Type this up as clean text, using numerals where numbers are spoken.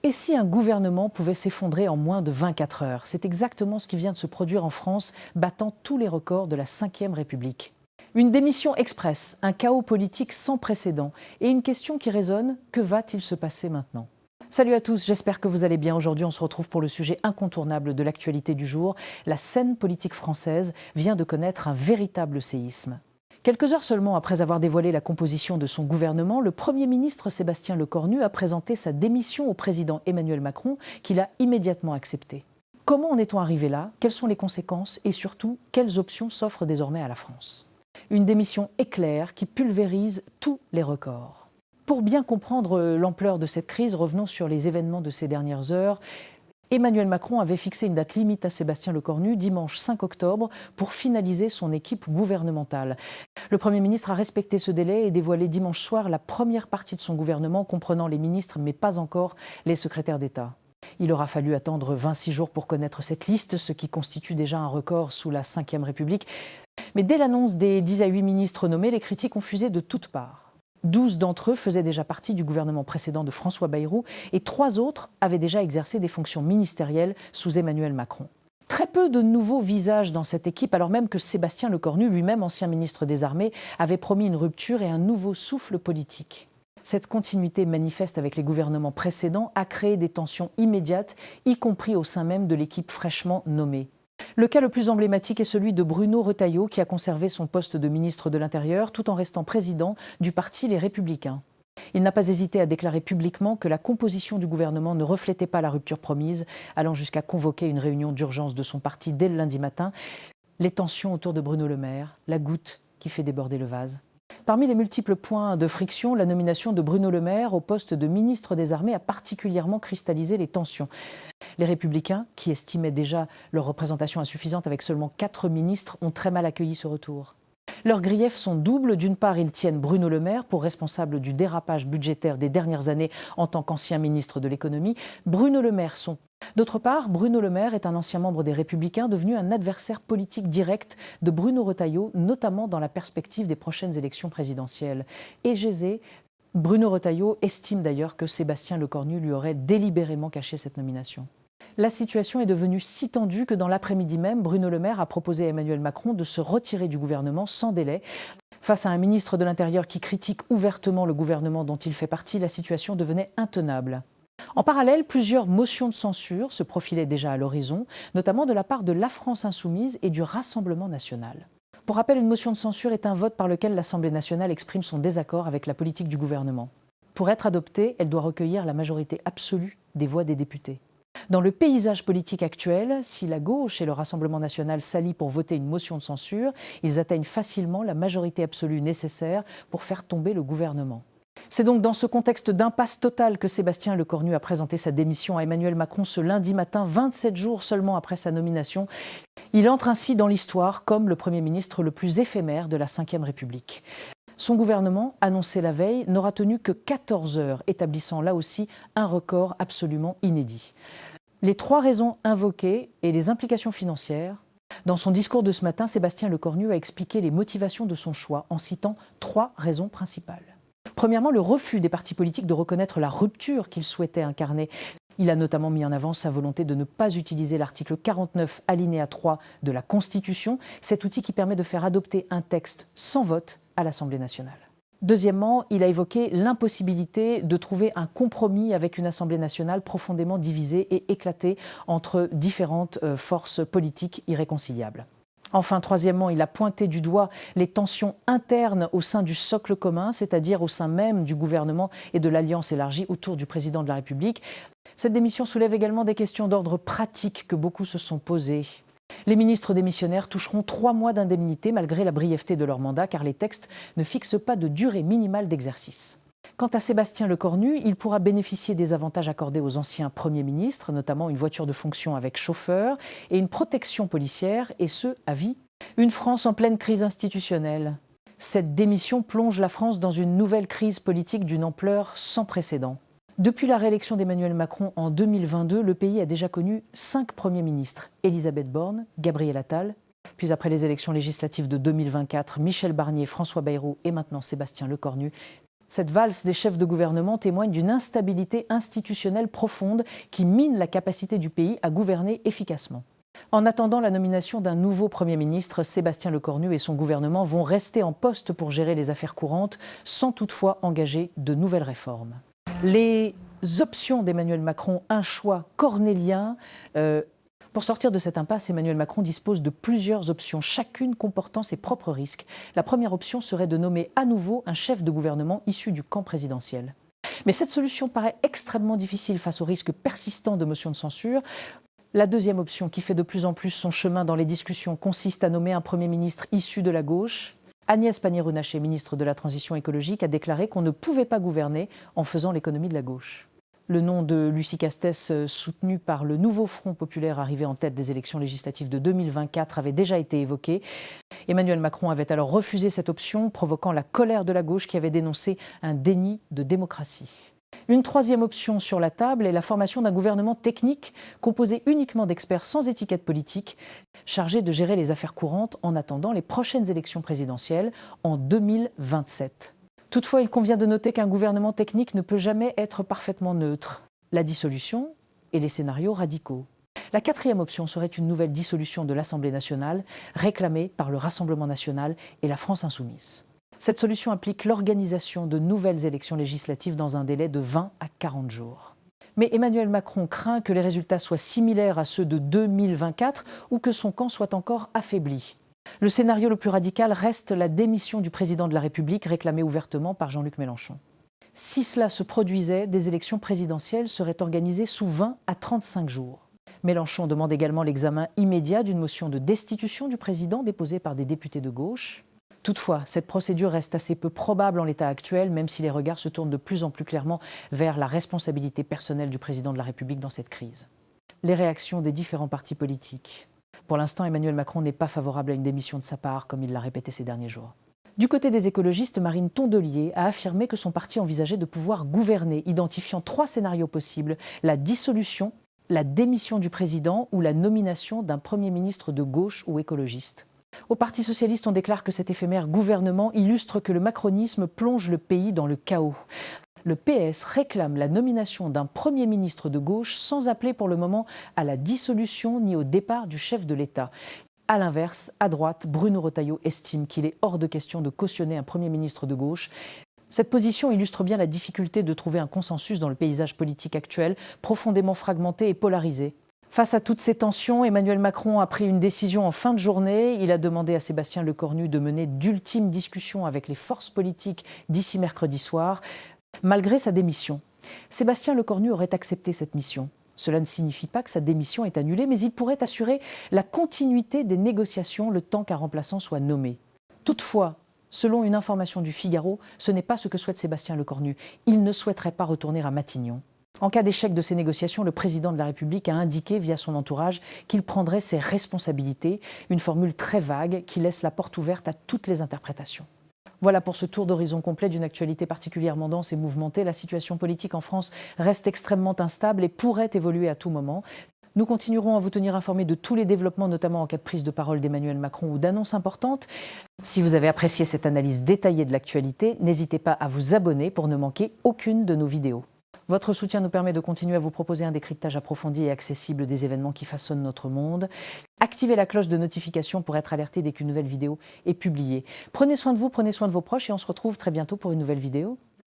Et si un gouvernement pouvait s'effondrer en moins de 24 heures? C'est exactement ce qui vient de se produire en France, battant tous les records de la Ve République. Une démission express, un chaos politique sans précédent et une question qui résonne, que va-t-il se passer maintenant? Salut à tous, j'espère que vous allez bien. Aujourd'hui, on se retrouve pour le sujet incontournable de l'actualité du jour. La scène politique française vient de connaître un véritable séisme. Quelques heures seulement après avoir dévoilé la composition de son gouvernement, le Premier ministre Sébastien Lecornu a présenté sa démission au président Emmanuel Macron, qu'il a immédiatement acceptée. Comment en est-on arrivé là? Quelles sont les conséquences? Et surtout, quelles options s'offrent désormais à la France? Une démission éclair qui pulvérise tous les records. Pour bien comprendre l'ampleur de cette crise, revenons sur les événements de ces dernières heures. Emmanuel Macron avait fixé une date limite à Sébastien Lecornu, dimanche 5 octobre, pour finaliser son équipe gouvernementale. Le Premier ministre a respecté ce délai et dévoilé dimanche soir la première partie de son gouvernement, comprenant les ministres, mais pas encore les secrétaires d'État. Il aura fallu attendre 26 jours pour connaître cette liste, ce qui constitue déjà un record sous la Ve République. Mais dès l'annonce des 10 à 8 ministres nommés, les critiques ont fusé de toutes parts. 12 d'entre eux faisaient déjà partie du gouvernement précédent de François Bayrou et 3 autres avaient déjà exercé des fonctions ministérielles sous Emmanuel Macron. Très peu de nouveaux visages dans cette équipe, alors même que Sébastien Lecornu, lui-même ancien ministre des Armées, avait promis une rupture et un nouveau souffle politique. Cette continuité manifeste avec les gouvernements précédents a créé des tensions immédiates, y compris au sein même de l'équipe fraîchement nommée. Le cas le plus emblématique est celui de Bruno Retailleau, qui a conservé son poste de ministre de l'Intérieur tout en restant président du parti Les Républicains. Il n'a pas hésité à déclarer publiquement que la composition du gouvernement ne reflétait pas la rupture promise, allant jusqu'à convoquer une réunion d'urgence de son parti dès le lundi matin. Les tensions autour de Bruno Le Maire, la goutte qui fait déborder le vase. Parmi les multiples points de friction, la nomination de Bruno Le Maire au poste de ministre des Armées a particulièrement cristallisé les tensions. Les Républicains, qui estimaient déjà leur représentation insuffisante avec seulement 4 ministres, ont très mal accueilli ce retour. Leurs griefs sont doubles. D'une part, ils tiennent Bruno Le Maire pour responsable du dérapage budgétaire des dernières années en tant qu'ancien ministre de l'économie. D'autre part, Bruno Le Maire est un ancien membre des Républicains devenu un adversaire politique direct de Bruno Retailleau, notamment dans la perspective des prochaines élections présidentielles. Et Bruno Retailleau estime d'ailleurs que Sébastien Lecornu lui aurait délibérément caché cette nomination. La situation est devenue si tendue que dans l'après-midi même, Bruno Le Maire a proposé à Emmanuel Macron de se retirer du gouvernement sans délai. Face à un ministre de l'Intérieur qui critique ouvertement le gouvernement dont il fait partie, la situation devenait intenable. En parallèle, plusieurs motions de censure se profilaient déjà à l'horizon, notamment de la part de la France Insoumise et du Rassemblement national. Pour rappel, une motion de censure est un vote par lequel l'Assemblée nationale exprime son désaccord avec la politique du gouvernement. Pour être adoptée, elle doit recueillir la majorité absolue des voix des députés. Dans le paysage politique actuel, si la gauche et le Rassemblement national s'allient pour voter une motion de censure, ils atteignent facilement la majorité absolue nécessaire pour faire tomber le gouvernement. C'est donc dans ce contexte d'impasse totale que Sébastien Lecornu a présenté sa démission à Emmanuel Macron ce lundi matin, 27 jours seulement après sa nomination. Il entre ainsi dans l'histoire comme le Premier ministre le plus éphémère de la Ve République. Son gouvernement, annoncé la veille, n'aura tenu que 14 heures, établissant là aussi un record absolument inédit. Les 3 raisons invoquées et les implications financières. Dans son discours de ce matin, Sébastien Lecornu a expliqué les motivations de son choix en citant 3 raisons principales. Premièrement, le refus des partis politiques de reconnaître la rupture qu'ils souhaitaient incarner. Il a notamment mis en avant sa volonté de ne pas utiliser l'article 49 alinéa 3 de la Constitution, cet outil qui permet de faire adopter un texte sans vote à l'Assemblée nationale. Deuxièmement, il a évoqué l'impossibilité de trouver un compromis avec une Assemblée nationale profondément divisée et éclatée entre différentes forces politiques irréconciliables. Enfin, troisièmement, il a pointé du doigt les tensions internes au sein du socle commun, c'est-à-dire au sein même du gouvernement et de l'alliance élargie autour du président de la République. Cette démission soulève également des questions d'ordre pratique que beaucoup se sont posées. Les ministres démissionnaires toucheront 3 mois d'indemnité malgré la brièveté de leur mandat, car les textes ne fixent pas de durée minimale d'exercice. Quant à Sébastien Lecornu, il pourra bénéficier des avantages accordés aux anciens premiers ministres, notamment une voiture de fonction avec chauffeur et une protection policière, et ce, à vie. Une France en pleine crise institutionnelle. Cette démission plonge la France dans une nouvelle crise politique d'une ampleur sans précédent. Depuis la réélection d'Emmanuel Macron en 2022, le pays a déjà connu 5 premiers ministres. Elisabeth Borne, Gabriel Attal, puis après les élections législatives de 2024, Michel Barnier, François Bayrou et maintenant Sébastien Lecornu. Cette valse des chefs de gouvernement témoigne d'une instabilité institutionnelle profonde qui mine la capacité du pays à gouverner efficacement. En attendant la nomination d'un nouveau Premier ministre, Sébastien Lecornu et son gouvernement vont rester en poste pour gérer les affaires courantes, sans toutefois engager de nouvelles réformes. Les options d'Emmanuel Macron, un choix cornélien. Pour sortir de cette impasse, Emmanuel Macron dispose de plusieurs options, chacune comportant ses propres risques. La première option serait de nommer à nouveau un chef de gouvernement issu du camp présidentiel. Mais cette solution paraît extrêmement difficile face au risque persistant de motion de censure. La deuxième option, qui fait de plus en plus son chemin dans les discussions, consiste à nommer un Premier ministre issu de la gauche. Agnès Pannier-Runacher, ministre de la Transition écologique, a déclaré qu'on ne pouvait pas gouverner en faisant l'économie de la gauche. Le nom de Lucie Castès, soutenu par le nouveau Front populaire arrivé en tête des élections législatives de 2024, avait déjà été évoqué. Emmanuel Macron avait alors refusé cette option, provoquant la colère de la gauche qui avait dénoncé un déni de démocratie. Une troisième option sur la table est la formation d'un gouvernement technique composé uniquement d'experts sans étiquette politique, chargés de gérer les affaires courantes en attendant les prochaines élections présidentielles en 2027. Toutefois, il convient de noter qu'un gouvernement technique ne peut jamais être parfaitement neutre. La dissolution et les scénarios radicaux. La quatrième option serait une nouvelle dissolution de l'Assemblée nationale, réclamée par le Rassemblement national et la France insoumise. Cette solution implique l'organisation de nouvelles élections législatives dans un délai de 20 à 40 jours. Mais Emmanuel Macron craint que les résultats soient similaires à ceux de 2024 ou que son camp soit encore affaibli. Le scénario le plus radical reste la démission du président de la République, réclamée ouvertement par Jean-Luc Mélenchon. Si cela se produisait, des élections présidentielles seraient organisées sous 20 à 35 jours. Mélenchon demande également l'examen immédiat d'une motion de destitution du président déposée par des députés de gauche. Toutefois, cette procédure reste assez peu probable en l'état actuel, même si les regards se tournent de plus en plus clairement vers la responsabilité personnelle du président de la République dans cette crise. Les réactions des différents partis politiques. Pour l'instant, Emmanuel Macron n'est pas favorable à une démission de sa part, comme il l'a répété ces derniers jours. Du côté des écologistes, Marine Tondelier a affirmé que son parti envisageait de pouvoir gouverner, identifiant 3 scénarios possibles: la dissolution, la démission du président ou la nomination d'un Premier ministre de gauche ou écologiste. Au Parti socialiste, on déclare que cet éphémère gouvernement illustre que le macronisme plonge le pays dans le chaos. Le PS réclame la nomination d'un Premier ministre de gauche sans appeler pour le moment à la dissolution ni au départ du chef de l'État. A l'inverse, à droite, Bruno Retailleau estime qu'il est hors de question de cautionner un Premier ministre de gauche. Cette position illustre bien la difficulté de trouver un consensus dans le paysage politique actuel, profondément fragmenté et polarisé. Face à toutes ces tensions, Emmanuel Macron a pris une décision en fin de journée. Il a demandé à Sébastien Lecornu de mener d'ultimes discussions avec les forces politiques d'ici mercredi soir. Malgré sa démission, Sébastien Lecornu aurait accepté cette mission. Cela ne signifie pas que sa démission est annulée, mais il pourrait assurer la continuité des négociations le temps qu'un remplaçant soit nommé. Toutefois, selon une information du Figaro, ce n'est pas ce que souhaite Sébastien Lecornu. Il ne souhaiterait pas retourner à Matignon. En cas d'échec de ces négociations, le président de la République a indiqué via son entourage qu'il prendrait ses responsabilités, une formule très vague qui laisse la porte ouverte à toutes les interprétations. Voilà pour ce tour d'horizon complet d'une actualité particulièrement dense et mouvementée. La situation politique en France reste extrêmement instable et pourrait évoluer à tout moment. Nous continuerons à vous tenir informés de tous les développements, notamment en cas de prise de parole d'Emmanuel Macron ou d'annonces importantes. Si vous avez apprécié cette analyse détaillée de l'actualité, n'hésitez pas à vous abonner pour ne manquer aucune de nos vidéos. Votre soutien nous permet de continuer à vous proposer un décryptage approfondi et accessible des événements qui façonnent notre monde. Activez la cloche de notification pour être alerté dès qu'une nouvelle vidéo est publiée. Prenez soin de vous, prenez soin de vos proches et on se retrouve très bientôt pour une nouvelle vidéo.